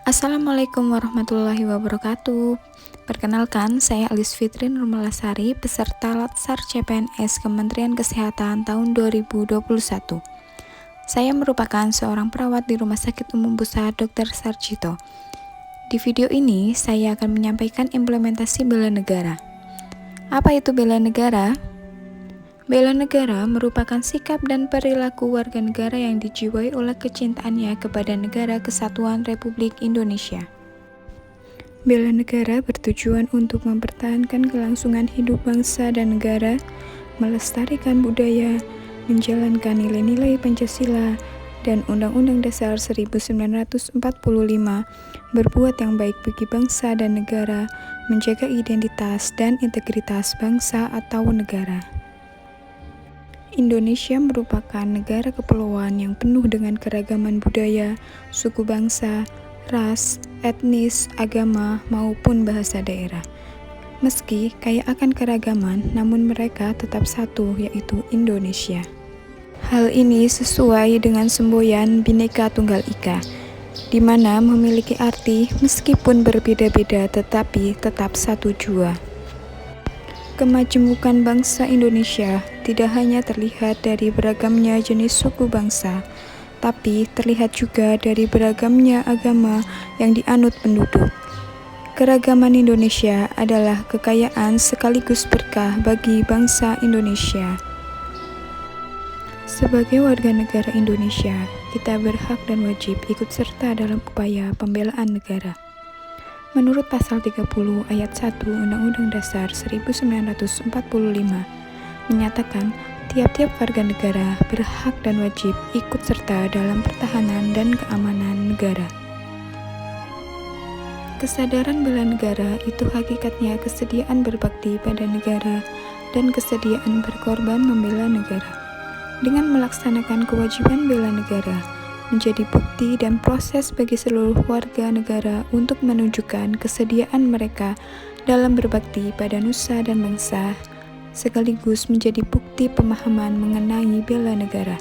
Assalamualaikum warahmatullahi wabarakatuh. Perkenalkan, saya Alis Fitri Nurmalasari, peserta Latsar CPNS Kementerian Kesehatan tahun 2021. Saya merupakan seorang perawat di Rumah Sakit Umum Pusat Dr. Sarjito. Di video ini, saya akan menyampaikan implementasi bela negara. Apa itu bela negara? Bela negara merupakan sikap dan perilaku warga negara yang dijiwai oleh kecintaannya kepada Negara Kesatuan Republik Indonesia. Bela negara bertujuan untuk mempertahankan kelangsungan hidup bangsa dan negara, melestarikan budaya, menjalankan nilai-nilai Pancasila dan Undang-Undang Dasar 1945, berbuat yang baik bagi bangsa dan negara, menjaga identitas dan integritas bangsa atau negara. Indonesia merupakan negara kepulauan yang penuh dengan keragaman budaya, suku bangsa, ras, etnis, agama, maupun bahasa daerah. Meski kaya akan keragaman, namun mereka tetap satu, yaitu Indonesia. Hal ini sesuai dengan semboyan Bhinneka Tunggal Ika, di mana memiliki arti meskipun berbeda-beda tetapi tetap satu jua. Kemajemukan bangsa Indonesia tidak hanya terlihat dari beragamnya jenis suku bangsa, tapi terlihat juga dari beragamnya agama yang dianut penduduk. Keragaman Indonesia adalah kekayaan sekaligus berkah bagi bangsa Indonesia. Sebagai warga negara Indonesia, kita berhak dan wajib ikut serta dalam upaya pembelaan negara. Menurut pasal 30 ayat 1 Undang-Undang Dasar 1945 menyatakan tiap-tiap warga negara berhak dan wajib ikut serta dalam pertahanan dan keamanan negara. Kesadaran bela negara itu hakikatnya kesediaan berbakti pada negara dan kesediaan berkorban membela negara. Dengan melaksanakan kewajiban bela negara, menjadi bukti dan proses bagi seluruh warga negara untuk menunjukkan kesediaan mereka dalam berbakti pada nusa dan bangsa, sekaligus menjadi bukti pemahaman mengenai bela negara.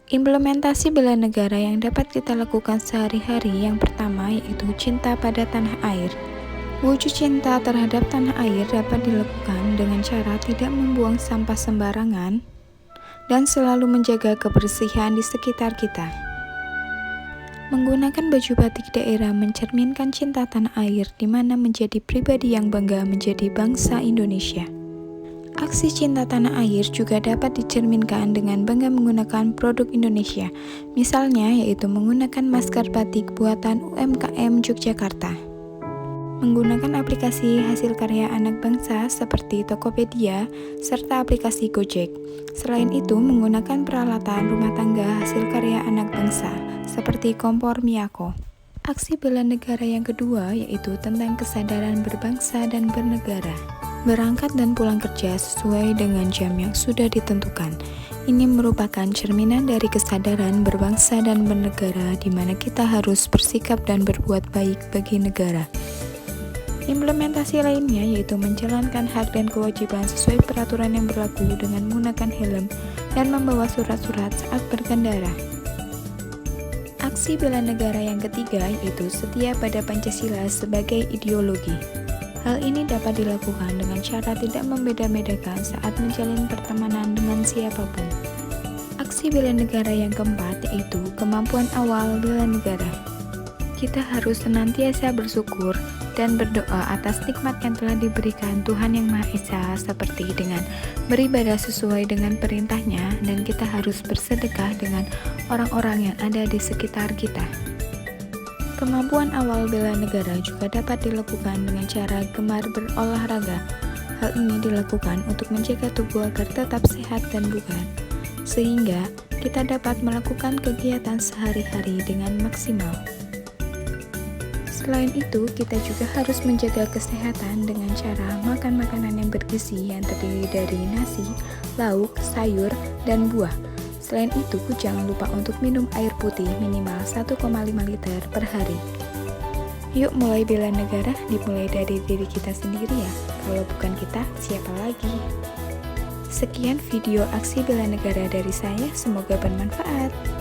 Implementasi bela negara yang dapat kita lakukan sehari-hari yang pertama yaitu cinta pada tanah air. Wujud cinta terhadap tanah air dapat dilakukan dengan cara tidak membuang sampah sembarangan dan selalu menjaga kebersihan di sekitar kita. Menggunakan baju batik daerah mencerminkan cinta tanah air di mana menjadi pribadi yang bangga menjadi bangsa Indonesia. Aksi cinta tanah air juga dapat dicerminkan dengan bangga menggunakan produk Indonesia, misalnya yaitu menggunakan masker batik buatan UMKM Yogyakarta. Menggunakan aplikasi hasil karya anak bangsa seperti Tokopedia serta aplikasi Gojek. Selain itu, menggunakan peralatan rumah tangga hasil karya anak bangsa seperti kompor Miyako. Aksi bela negara yang kedua yaitu tentang kesadaran berbangsa dan bernegara. Berangkat dan pulang kerja sesuai dengan jam yang sudah ditentukan. Ini merupakan cerminan dari kesadaran berbangsa dan bernegara di mana kita harus bersikap dan berbuat baik bagi negara. Implementasi lainnya yaitu menjalankan hak dan kewajiban sesuai peraturan yang berlaku dengan menggunakan helm dan membawa surat-surat saat berkendara. Aksi bela negara yang ketiga yaitu setia pada Pancasila sebagai ideologi. Hal ini dapat dilakukan dengan cara tidak membeda-bedakan saat menjalin pertemanan dengan siapapun. Aksi bela negara yang keempat yaitu kemampuan awal bela negara. Kita harus senantiasa bersyukur dan berdoa atas nikmat yang telah diberikan Tuhan Yang Maha Esa seperti dengan beribadah sesuai dengan perintahnya dan kita harus bersedekah dengan orang-orang yang ada di sekitar kita. Kemampuan awal bela negara juga dapat dilakukan dengan cara gemar berolahraga. Hal ini dilakukan untuk menjaga tubuh agar tetap sehat dan bugar, sehingga kita dapat melakukan kegiatan sehari-hari dengan maksimal. Selain itu, kita juga harus menjaga kesehatan dengan cara makan makanan yang bergizi yang terdiri dari nasi, lauk, sayur, dan buah. Selain itu, jangan lupa untuk minum air putih minimal 1,5 liter per hari. Yuk mulai bela negara, dimulai dari diri kita sendiri ya. Kalau bukan kita, siapa lagi? Sekian video aksi bela negara dari saya, semoga bermanfaat.